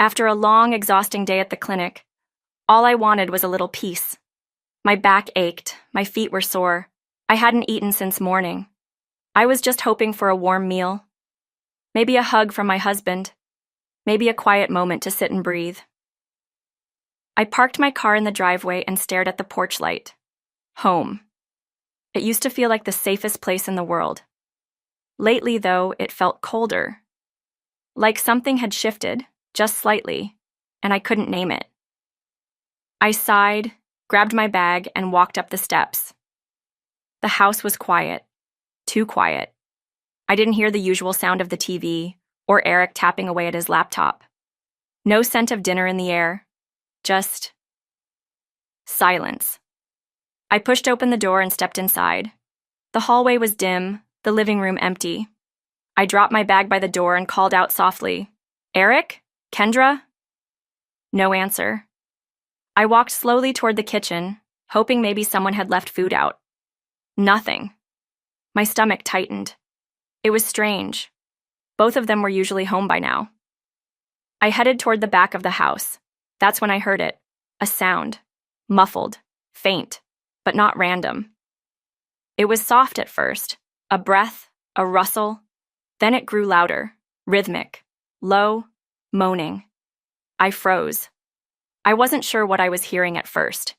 After a long, exhausting day at the clinic, all I wanted was a little peace. My back ached, my feet were sore. I hadn't eaten since morning. I was just hoping for a warm meal. Maybe a hug from my husband. Maybe a quiet moment to sit and breathe. I parked my car in the driveway and stared at the porch light. Home. It used to feel like the safest place in the world. Lately, though, it felt colder. Like something had shifted, just slightly, and I couldn't name it. I sighed, grabbed my bag, and walked up the steps. The house was quiet. Too quiet. I didn't hear the usual sound of the TV or Eric tapping away at his laptop. No scent of dinner in the air. Just silence. I pushed open the door and stepped inside. The hallway was dim, the living room empty. I dropped my bag by the door and called out softly, "Eric? Kendra?" No answer. I walked slowly toward the kitchen, hoping maybe someone had left food out. Nothing. My stomach tightened. It was strange. Both of them were usually home by now. I headed toward the back of the house. That's when I heard it. A sound. Muffled. Faint. But not random. It was soft at first. A breath. A rustle. Then it grew louder. Rhythmic. Low. Moaning. I froze. I wasn't sure what I was hearing at first.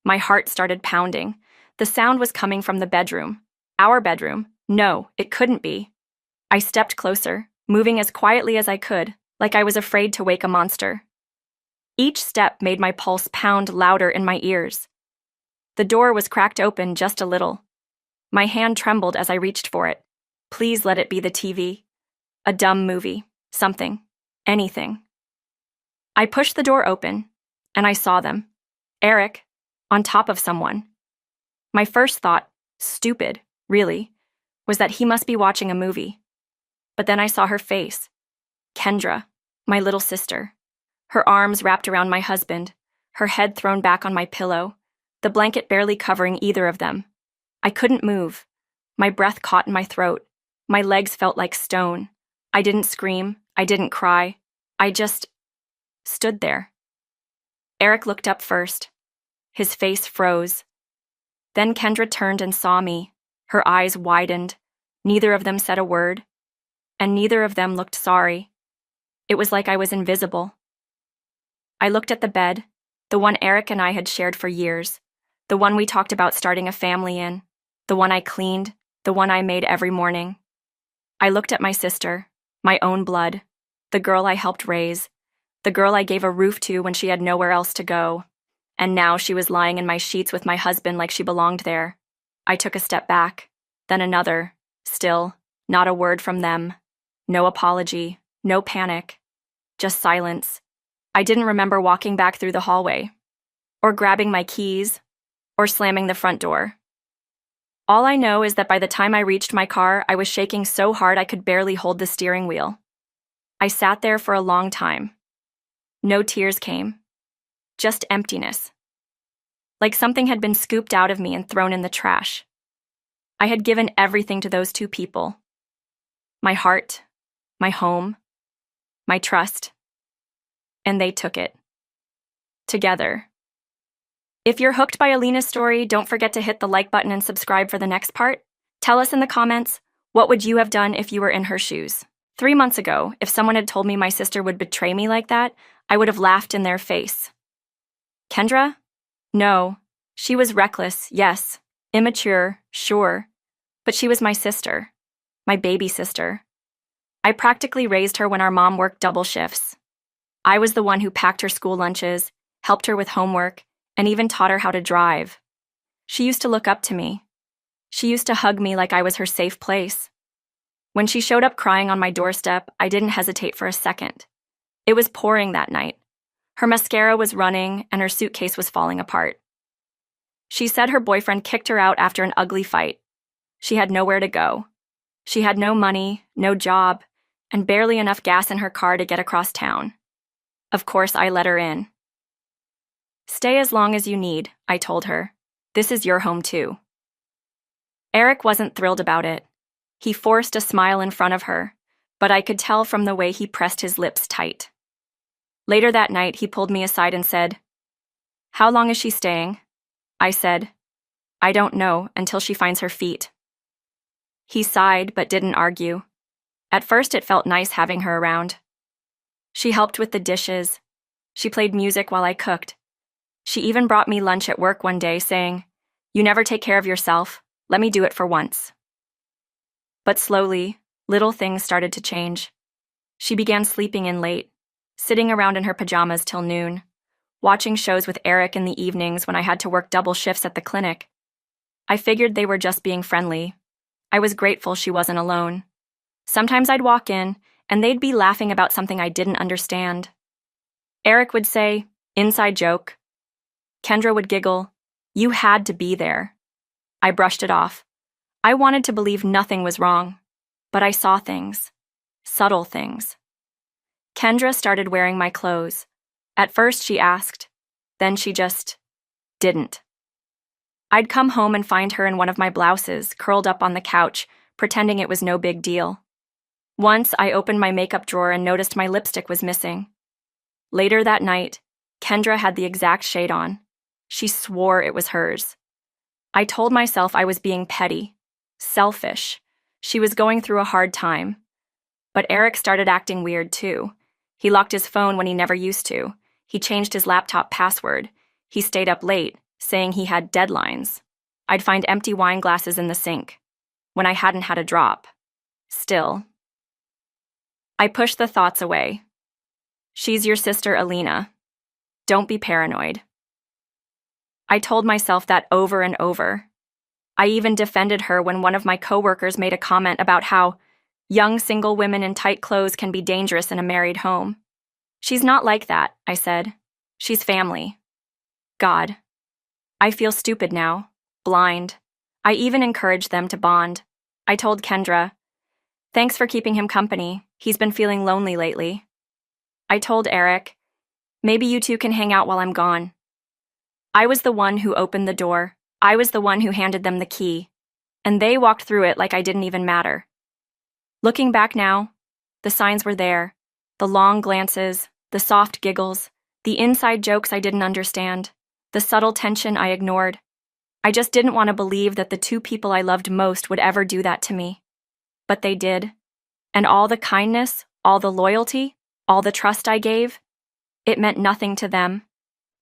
My heart started pounding. The sound was coming from the bedroom. Our bedroom. No, it couldn't be. I stepped closer, moving as quietly as I could, like I was afraid to wake a monster. Each step made my pulse pound louder in my ears. The door was cracked open just a little. My hand trembled as I reached for it. Please let it be the TV. A dumb movie. Something. Anything. I pushed the door open, and I saw them. Eric, on top of someone. My first thought, stupid, really, was that he must be watching a movie. But then I saw her face. Kendra, my little sister. Her arms wrapped around my husband, her head thrown back on my pillow, the blanket barely covering either of them. I couldn't move. My breath caught in my throat. My legs felt like stone. I didn't scream. I didn't cry. I just stood there. Eric looked up first. His face froze. Then Kendra turned and saw me. Her eyes widened. Neither of them said a word. And neither of them looked sorry. It was like I was invisible. I looked at the bed, the one Eric and I had shared for years, the one we talked about starting a family in, the one I cleaned, the one I made every morning. I looked at my sister, my own blood, the girl I helped raise, the girl I gave a roof to when she had nowhere else to go, and now she was lying in my sheets with my husband like she belonged there. I took a step back, then another. Still, not a word from them. No apology, no panic, just silence. I didn't remember walking back through the hallway, or grabbing my keys, or slamming the front door. All I know is that by the time I reached my car, I was shaking so hard I could barely hold the steering wheel. I sat there for a long time. No tears came. Just emptiness. Like something had been scooped out of me and thrown in the trash. I had given everything to those two people. My heart, my home, my trust. And they took it. Together. If you're hooked by Alina's story, don't forget to hit the like button and subscribe for the next part. Tell us in the comments, what would you have done if you were in her shoes? 3 months ago, if someone had told me my sister would betray me like that, I would have laughed in their face. Kendra? No. She was reckless, yes. Immature, sure. But she was my sister. My baby sister. I practically raised her when our mom worked double shifts. I was the one who packed her school lunches, helped her with homework, and even taught her how to drive. She used to look up to me. She used to hug me like I was her safe place. When she showed up crying on my doorstep, I didn't hesitate for a second. It was pouring that night. Her mascara was running, and her suitcase was falling apart. She said her boyfriend kicked her out after an ugly fight. She had nowhere to go. She had no money, no job, and barely enough gas in her car to get across town. Of course, I let her in. Stay as long as you need, I told her. This is your home too. Eric wasn't thrilled about it. He forced a smile in front of her, but I could tell from the way he pressed his lips tight. Later that night, he pulled me aside and said, "How long is she staying?" I said, "I don't know until she finds her feet." He sighed but didn't argue. At first, it felt nice having her around. She helped with the dishes. She played music while I cooked. She even brought me lunch at work one day, saying, "You never take care of yourself. Let me do it for once." But slowly, little things started to change. She began sleeping in late, sitting around in her pajamas till noon, watching shows with Eric in the evenings when I had to work double shifts at the clinic. I figured they were just being friendly. I was grateful she wasn't alone. Sometimes I'd walk in, and they'd be laughing about something I didn't understand. Eric would say, "Inside joke." Kendra would giggle, "You had to be there." I brushed it off. I wanted to believe nothing was wrong, but I saw things. Subtle things. Kendra started wearing my clothes. At first she asked, then she just didn't. I'd come home and find her in one of my blouses, curled up on the couch, pretending it was no big deal. Once I opened my makeup drawer and noticed my lipstick was missing. Later that night, Kendra had the exact shade on. She swore it was hers. I told myself I was being petty, selfish. She was going through a hard time. But Eric started acting weird too. He locked his phone when he never used to. He changed his laptop password. He stayed up late, saying he had deadlines. I'd find empty wine glasses in the sink, when I hadn't had a drop. Still. I pushed the thoughts away. She's your sister, Alina. Don't be paranoid. I told myself that over and over. I even defended her when one of my coworkers made a comment about how young single women in tight clothes can be dangerous in a married home. "She's not like that," I said. "She's family." God. I feel stupid now, blind. I even encouraged them to bond. I told Kendra, "Thanks for keeping him company. He's been feeling lonely lately." I told Eric, "Maybe you two can hang out while I'm gone." I was the one who opened the door. I was the one who handed them the key. And they walked through it like I didn't even matter. Looking back now, the signs were there. The long glances, the soft giggles, the inside jokes I didn't understand, the subtle tension I ignored. I just didn't want to believe that the two people I loved most would ever do that to me. But they did. And all the kindness, all the loyalty, all the trust I gave, it meant nothing to them.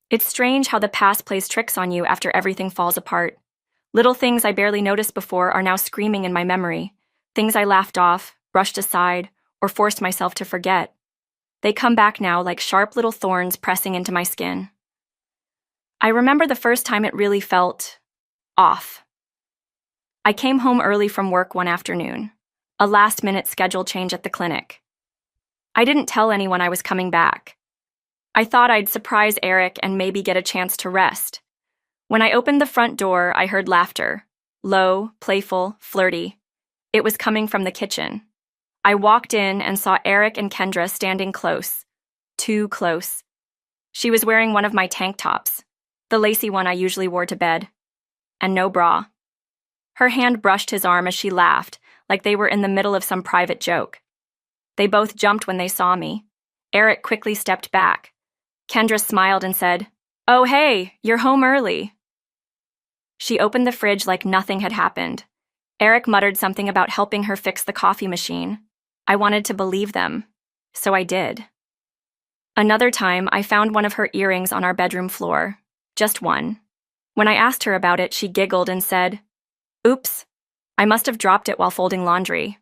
It's strange how the past plays tricks on you after everything falls apart. Little things I barely noticed before are now screaming in my memory. Things I laughed off, brushed aside, or forced myself to forget. They come back now like sharp little thorns pressing into my skin. I remember the first time it really felt off. I came home early from work one afternoon, a last-minute schedule change at the clinic. I didn't tell anyone I was coming back. I thought I'd surprise Eric and maybe get a chance to rest. When I opened the front door, I heard laughter. Low, playful, flirty. It was coming from the kitchen. I walked in and saw Eric and Kendra standing close. Too close. She was wearing one of my tank tops, the lacy one I usually wore to bed, and no bra. Her hand brushed his arm as she laughed, like they were in the middle of some private joke. They both jumped when they saw me. Eric quickly stepped back. Kendra smiled and said, "Oh, hey, you're home early." She opened the fridge like nothing had happened. Eric muttered something about helping her fix the coffee machine. I wanted to believe them, so I did. Another time, I found one of her earrings on our bedroom floor. Just one. When I asked her about it, she giggled and said, "Oops, I must have dropped it while folding laundry."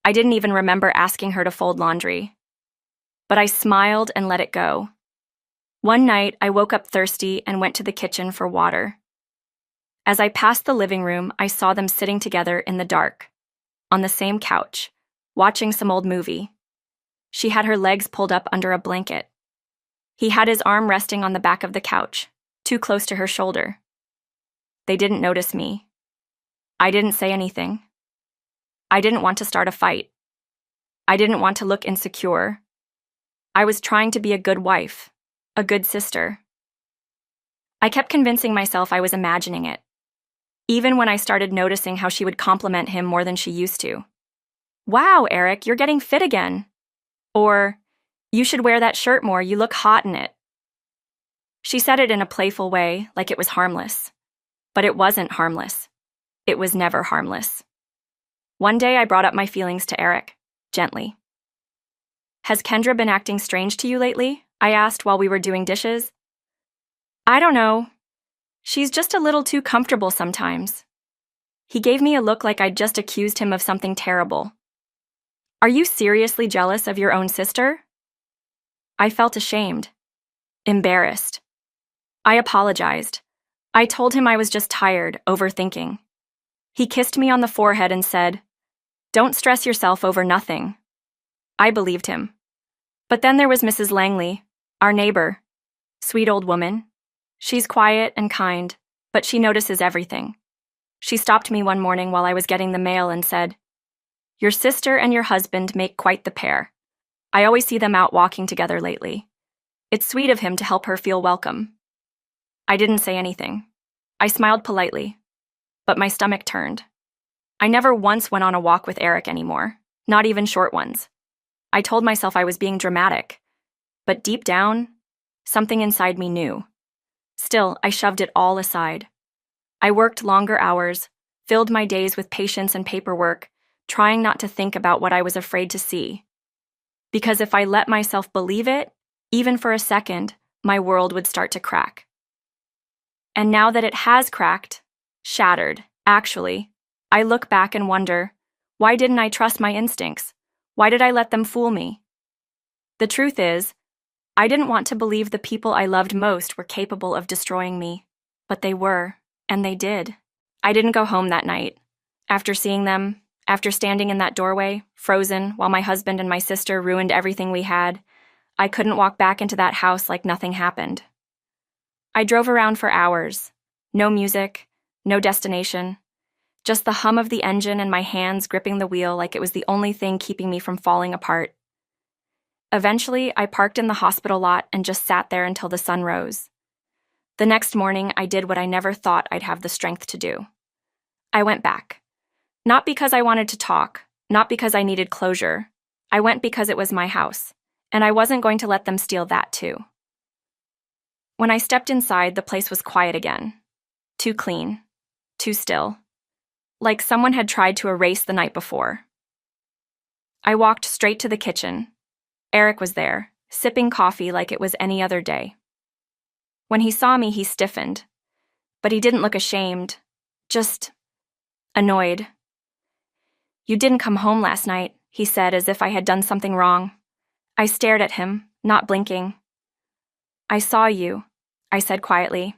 I didn't even remember asking her to fold laundry. But I smiled and let it go. One night, I woke up thirsty and went to the kitchen for water. As I passed the living room, I saw them sitting together in the dark, on the same couch, watching some old movie. She had her legs pulled up under a blanket. He had his arm resting on the back of the couch, too close to her shoulder. They didn't notice me. I didn't say anything. I didn't want to start a fight. I didn't want to look insecure. I was trying to be a good wife, a good sister. I kept convincing myself I was imagining it, even when I started noticing how she would compliment him more than she used to. "Wow, Eric, you're getting fit again." Or, You should wear that shirt more, you look hot in it. She said it in a playful way, like it was harmless. But it wasn't harmless. It was never harmless. One day I brought up my feelings to Eric, gently. Has Kendra been acting strange to you lately? I asked while we were doing dishes. I don't know. She's just a little too comfortable sometimes. He gave me a look like I'd just accused him of something terrible. Are you seriously jealous of your own sister? I felt ashamed, embarrassed. I apologized. I told him I was just tired, overthinking. He kissed me on the forehead and said, "Don't stress yourself over nothing." I believed him. But then there was Mrs. Langley, our neighbor. Sweet old woman. She's quiet and kind, but she notices everything. She stopped me one morning while I was getting the mail and said, "Your sister and your husband make quite the pair. I always see them out walking together lately. It's sweet of him to help her feel welcome." I didn't say anything. I smiled politely, but my stomach turned. I never once went on a walk with Eric anymore, not even short ones. I told myself I was being dramatic, but deep down, something inside me knew. Still, I shoved it all aside. I worked longer hours, filled my days with patience and paperwork, trying not to think about what I was afraid to see. Because if I let myself believe it, even for a second, my world would start to crack. And now that it has cracked, shattered, actually, I look back and wonder, why didn't I trust my instincts? Why did I let them fool me? The truth is, I didn't want to believe the people I loved most were capable of destroying me, but they were, and they did. I didn't go home that night. After seeing them, after standing in that doorway, frozen, while my husband and my sister ruined everything we had, I couldn't walk back into that house like nothing happened. I drove around for hours. No music, no destination. Just the hum of the engine and my hands gripping the wheel like it was the only thing keeping me from falling apart. Eventually, I parked in the hospital lot and just sat there until the sun rose. The next morning, I did what I never thought I'd have the strength to do. I went back. Not because I wanted to talk, not because I needed closure. I went because it was my house, and I wasn't going to let them steal that too. When I stepped inside, the place was quiet again. Too clean, too still. Like someone had tried to erase the night before. I walked straight to the kitchen. Eric was there, sipping coffee like it was any other day. When he saw me, he stiffened. But he didn't look ashamed, just annoyed. "You didn't come home last night," he said as if I had done something wrong. I stared at him, not blinking. "I saw you," I said quietly.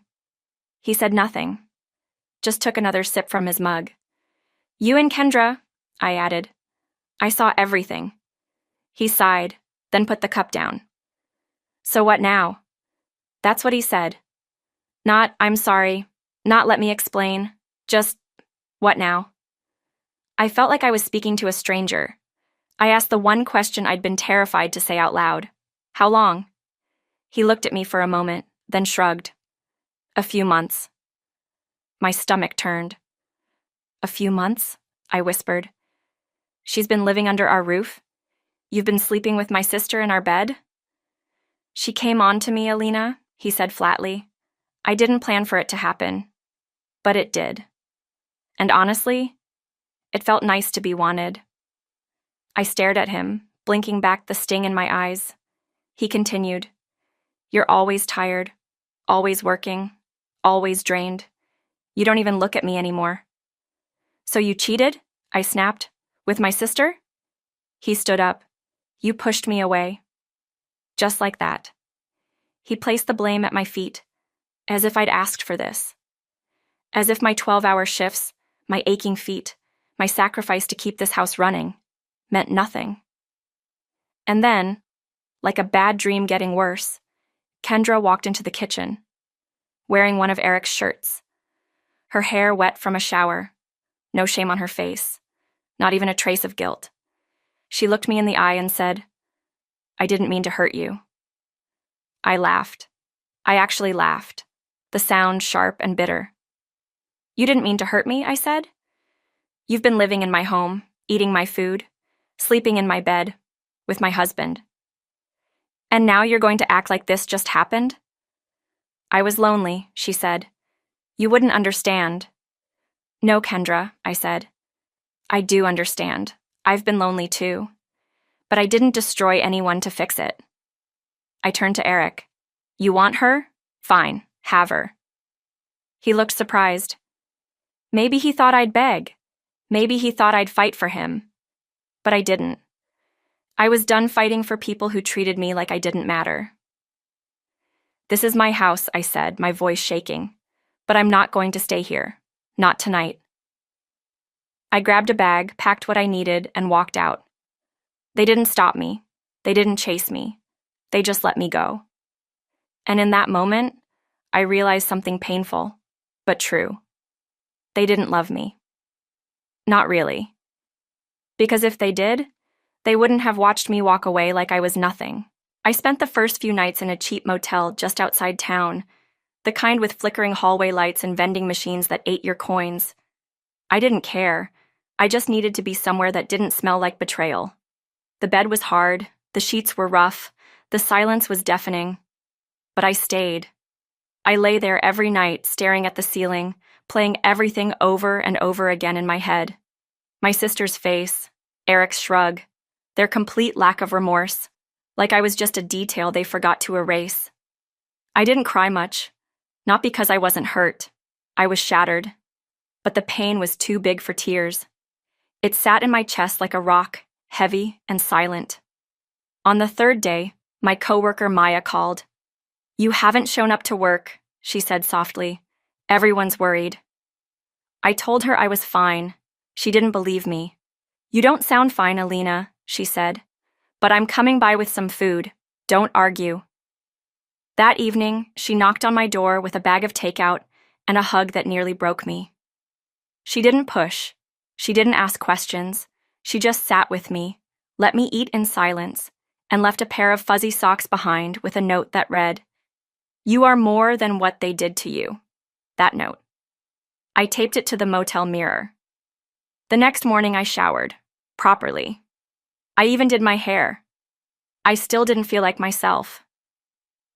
He said nothing, just took another sip from his mug. "You and Kendra," I added. "I saw everything." He sighed, then put the cup down. "So what now?" That's what he said. Not, "I'm sorry," not, "let me explain," just, "What now?" I felt like I was speaking to a stranger. I asked the one question I'd been terrified to say out loud. "How long?" He looked at me for a moment, then shrugged. "A few months." My stomach turned. "A few months?" I whispered. "She's been living under our roof? You've been sleeping with my sister in our bed?" "She came on to me, Alina," he said flatly. "I didn't plan for it to happen, but it did. And honestly, it felt nice to be wanted." I stared at him, blinking back the sting in my eyes. He continued, "You're always tired, always working, always drained. You don't even look at me anymore." "So you cheated?" I snapped. "With my sister?" He stood up. "You pushed me away." Just like that. He placed the blame at my feet, as if I'd asked for this. As if my 12-hour shifts, my aching feet, my sacrifice to keep this house running, meant nothing. And then, like a bad dream getting worse, Kendra walked into the kitchen, wearing one of Eric's shirts. Her hair wet from a shower, no shame on her face, not even a trace of guilt. She looked me in the eye and said, "I didn't mean to hurt you." I laughed. I actually laughed, the sound sharp and bitter. "You didn't mean to hurt me," I said. "You've been living in my home, eating my food, sleeping in my bed, with my husband. And now you're going to act like this just happened? I was lonely, she said. You wouldn't understand. No, Kendra, I said. I do understand. I've been lonely too. But I didn't destroy anyone to fix it. I turned to Eric. You want her? Fine, have her. He looked surprised. Maybe he thought I'd beg. Maybe he thought I'd fight for him. But I didn't. I was done fighting for people who treated me like I didn't matter. This is my house, I said, my voice shaking. But I'm not going to stay here. Not tonight. I grabbed a bag, packed what I needed, and walked out. They didn't stop me. They didn't chase me. They just let me go. And in that moment, I realized something painful, but true. They didn't love me. Not really. Because if they did, they wouldn't have watched me walk away like I was nothing. I spent the first few nights in a cheap motel just outside town, the kind with flickering hallway lights and vending machines that ate your coins. I didn't care. I just needed to be somewhere that didn't smell like betrayal. The bed was hard, the sheets were rough, the silence was deafening. But I stayed. I lay there every night, staring at the ceiling, playing everything over and over again in my head. My sister's face, Eric's shrug, their complete lack of remorse, like I was just a detail they forgot to erase. I didn't cry much, not because I wasn't hurt. I was shattered. But the pain was too big for tears. It sat in my chest like a rock, heavy and silent. On the third day, my coworker Maya called. You haven't shown up to work, she said softly. Everyone's worried. I told her I was fine. She didn't believe me. You don't sound fine, Alina, she said. But I'm coming by with some food. Don't argue. That evening, she knocked on my door with a bag of takeout and a hug that nearly broke me. She didn't push. She didn't ask questions. She just sat with me, let me eat in silence, and left a pair of fuzzy socks behind with a note that read, You are more than what they did to you. That note. I taped it to the motel mirror. The next morning I showered, properly. I even did my hair. I still didn't feel like myself.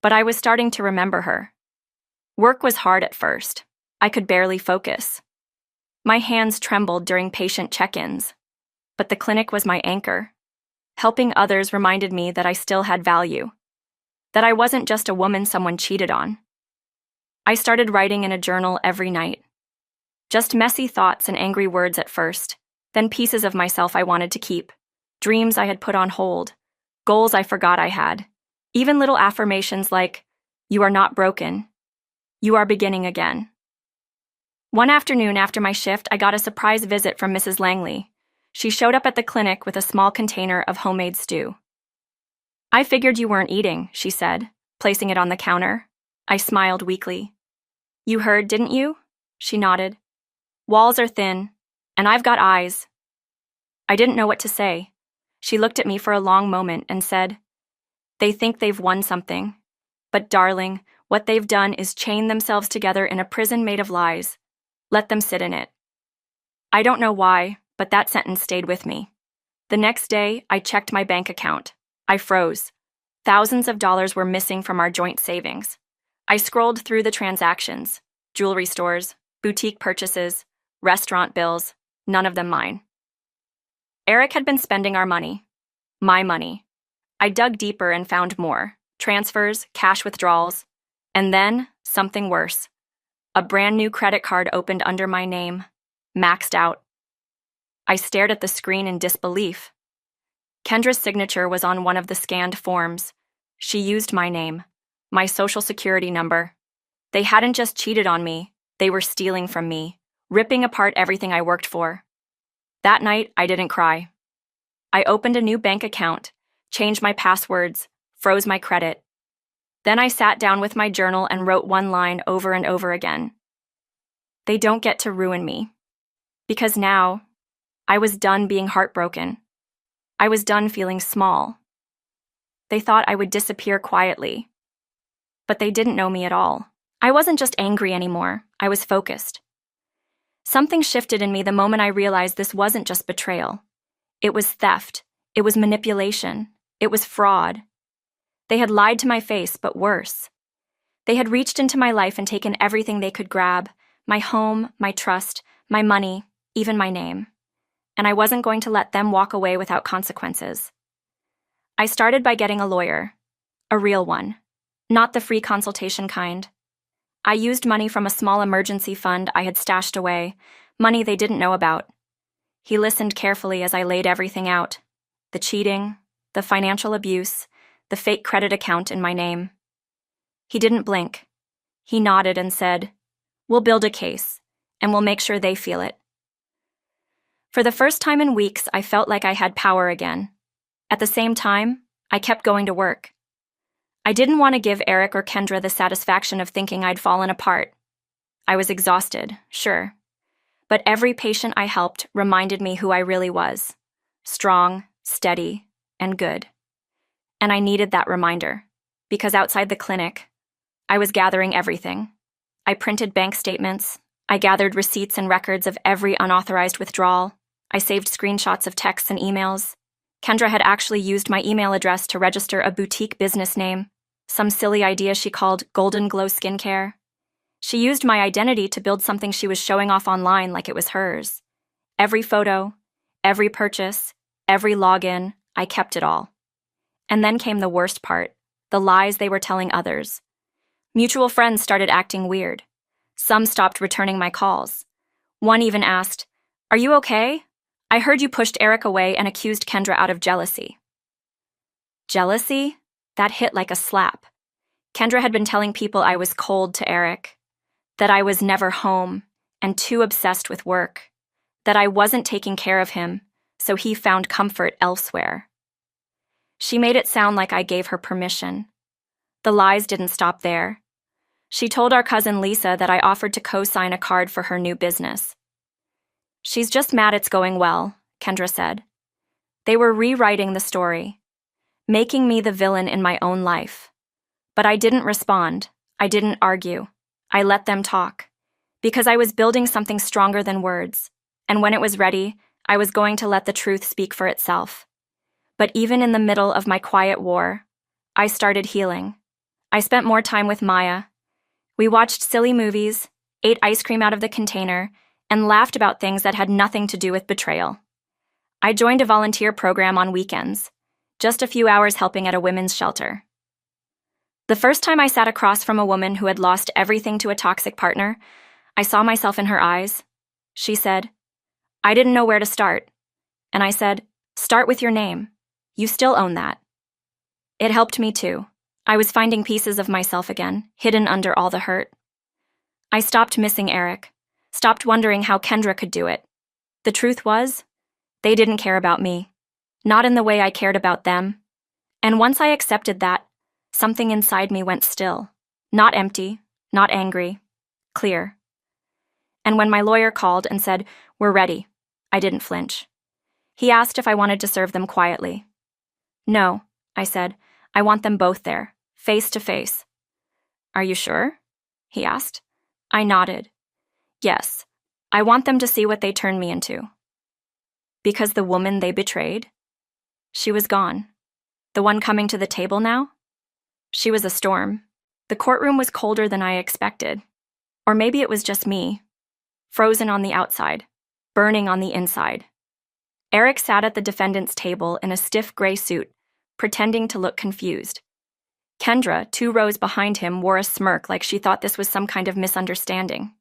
But I was starting to remember her. Work was hard at first. I could barely focus. My hands trembled during patient check-ins. But the clinic was my anchor. Helping others reminded me that I still had value. That I wasn't just a woman someone cheated on. I started writing in a journal every night. Just messy thoughts and angry words at first, then pieces of myself I wanted to keep, dreams I had put on hold, goals I forgot I had, even little affirmations like, You are not broken. You are beginning again. One afternoon after my shift, I got a surprise visit from Mrs. Langley. She showed up at the clinic with a small container of homemade stew. I figured you weren't eating, she said, placing it on the counter. I smiled weakly. You heard, didn't you? She nodded. Walls are thin, and I've got eyes. I didn't know what to say. She looked at me for a long moment and said, They think they've won something. But darling, what they've done is chain themselves together in a prison made of lies. Let them sit in it. I don't know why, but that sentence stayed with me. The next day, I checked my bank account. I froze. Thousands of dollars were missing from our joint savings. I scrolled through the transactions, jewelry stores, boutique purchases, restaurant bills, none of them mine. Eric had been spending our money. My money. I dug deeper and found more. Transfers, cash withdrawals, and then something worse. A brand new credit card opened under my name, maxed out. I stared at the screen in disbelief. Kendra's signature was on one of the scanned forms. She used my name, my social security number. They hadn't just cheated on me, they were stealing from me, ripping apart everything I worked for. That night, I didn't cry. I opened a new bank account, changed my passwords, froze my credit. Then I sat down with my journal and wrote one line over and over again. They don't get to ruin me. Because now, I was done being heartbroken. I was done feeling small. They thought I would disappear quietly. But they didn't know me at all. I wasn't just angry anymore. I was focused. Something shifted in me the moment I realized this wasn't just betrayal. It was theft. It was manipulation. It was fraud. They had lied to my face, but worse. They had reached into my life and taken everything they could grab: my home, my trust, my money, even my name. And I wasn't going to let them walk away without consequences. I started by getting a lawyer. A real one. Not the free consultation kind. I used money from a small emergency fund I had stashed away, money they didn't know about. He listened carefully as I laid everything out: the cheating, the financial abuse, the fake credit account in my name. He didn't blink. He nodded and said, "We'll build a case, and we'll make sure they feel it." For the first time in weeks, I felt like I had power again. At the same time, I kept going to work. I didn't want to give Eric or Kendra the satisfaction of thinking I'd fallen apart. I was exhausted, sure. But every patient I helped reminded me who I really was: strong, steady, and good. And I needed that reminder, because outside the clinic, I was gathering everything. I printed bank statements. I gathered receipts and records of every unauthorized withdrawal. I saved screenshots of texts and emails. Kendra had actually used my email address to register a boutique business name, some silly idea she called Golden Glow Skincare. She used my identity to build something she was showing off online like it was hers. Every photo, every purchase, every login, I kept it all. And then came the worst part: the lies they were telling others. Mutual friends started acting weird. Some stopped returning my calls. One even asked, "Are you okay? I heard you pushed Eric away and accused Kendra out of jealousy." Jealousy? That hit like a slap. Kendra had been telling people I was cold to Eric, that I was never home and too obsessed with work, that I wasn't taking care of him, so he found comfort elsewhere. She made it sound like I gave her permission. The lies didn't stop there. She told our cousin Lisa that I offered to co-sign a card for her new business. "She's just mad it's going well," Kendra said. They were rewriting the story, making me the villain in my own life. But I didn't respond. I didn't argue. I let them talk, because I was building something stronger than words, and when it was ready, I was going to let the truth speak for itself. But even in the middle of my quiet war, I started healing. I spent more time with Maya. We watched silly movies, ate ice cream out of the container, and laughed about things that had nothing to do with betrayal. I joined a volunteer program on weekends, just a few hours helping at a women's shelter. The first time I sat across from a woman who had lost everything to a toxic partner, I saw myself in her eyes. She said, "I didn't know where to start." And I said, "Start with your name. You still own that." It helped me too. I was finding pieces of myself again, hidden under all the hurt. I stopped missing Eric, stopped wondering how Kendra could do it. The truth was, they didn't care about me, not in the way I cared about them. And once I accepted that, something inside me went still, not empty, not angry, clear. And when my lawyer called and said, "We're ready," I didn't flinch. He asked if I wanted to serve them quietly. "No," I said. "I want them both there, face to face." "Are you sure?" he asked. I nodded. "Yes, I want them to see what they turned me into." Because the woman they betrayed? She was gone. The one coming to the table now? She was a storm. The courtroom was colder than I expected. Or maybe it was just me. Frozen on the outside, burning on the inside. Eric sat at the defendant's table in a stiff gray suit, pretending to look confused. Kendra, 2 rows behind him, wore a smirk like she thought this was some kind of misunderstanding.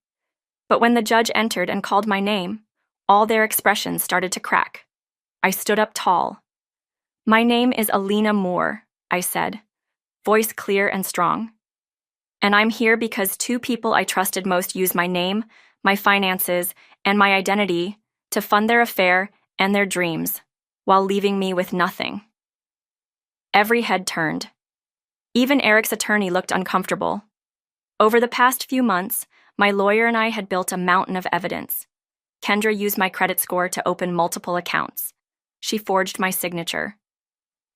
But when the judge entered and called my name, all their expressions started to crack. I stood up tall. "My name is Alina Moore," I said, voice clear and strong. "And I'm here because 2 people I trusted most used my name, my finances, and my identity to fund their affair and their dreams, while leaving me with nothing." Every head turned. Even Eric's attorney looked uncomfortable. Over the past few months, my lawyer and I had built a mountain of evidence. Kendra used my credit score to open multiple accounts. She forged my signature.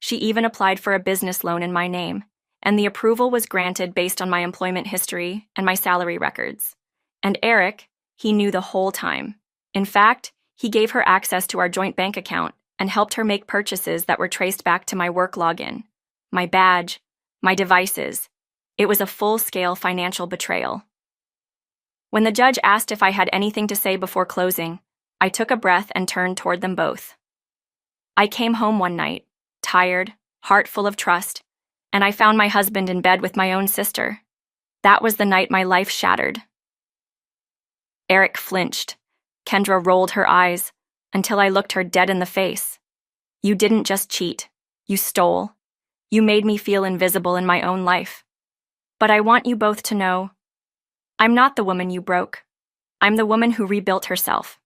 She even applied for a business loan in my name, and the approval was granted based on my employment history and my salary records. And Eric, he knew the whole time. In fact, he gave her access to our joint bank account and helped her make purchases that were traced back to my work login, my badge, my devices. It was a full-scale financial betrayal. When the judge asked if I had anything to say before closing, I took a breath and turned toward them both. I came home one night, tired, heart full of trust, and I found my husband in bed with my own sister. That was the night my life shattered. Eric flinched. Kendra rolled her eyes until I looked her dead in the face. You didn't just cheat. You stole. You made me feel invisible in my own life. But I want you both to know, I'm not the woman you broke. I'm the woman who rebuilt herself.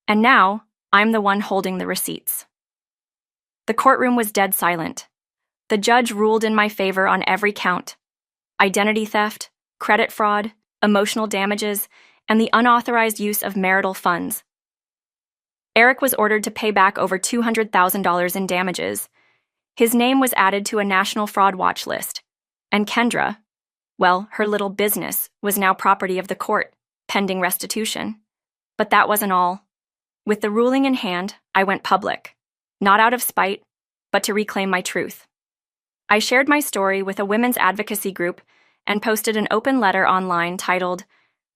And now, I'm the one holding the receipts. The courtroom was dead silent. The judge ruled in my favor on every count: identity theft, credit fraud, emotional damages, and the unauthorized use of marital funds. Eric was ordered to pay back over $200,000 in damages. His name was added to a national fraud watch list. And Kendra, well, her little business was now property of the court, pending restitution. But that wasn't all. With the ruling in hand, I went public, not out of spite, but to reclaim my truth. I shared my story with a women's advocacy group and posted an open letter online titled,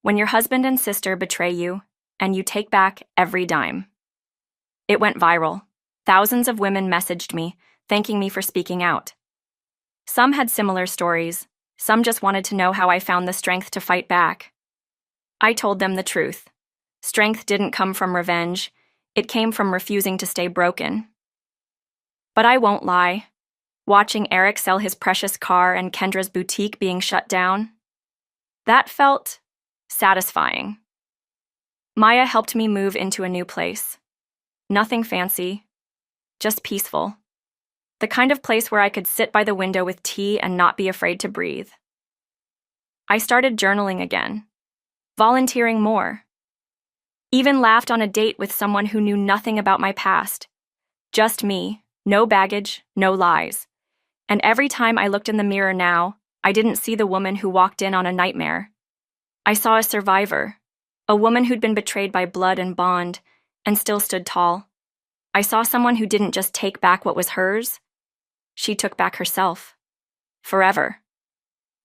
"When Your Husband and Sister Betray You, and You Take Back Every Dime." It went viral. Thousands of women messaged me, thanking me for speaking out. Some had similar stories. Some just wanted to know how I found the strength to fight back. I told them the truth. Strength didn't come from revenge. It came from refusing to stay broken. But I won't lie. Watching Eric sell his precious car and Kendra's boutique being shut down, that felt satisfying. Maya helped me move into a new place. Nothing fancy, just peaceful. The kind of place where I could sit by the window with tea and not be afraid to breathe. I started journaling again, volunteering more. Even laughed on a date with someone who knew nothing about my past. Just me, no baggage, no lies. And every time I looked in the mirror now, I didn't see the woman who walked in on a nightmare. I saw a survivor, a woman who'd been betrayed by blood and bond, and still stood tall. I saw someone who didn't just take back what was hers, she took back herself. Forever.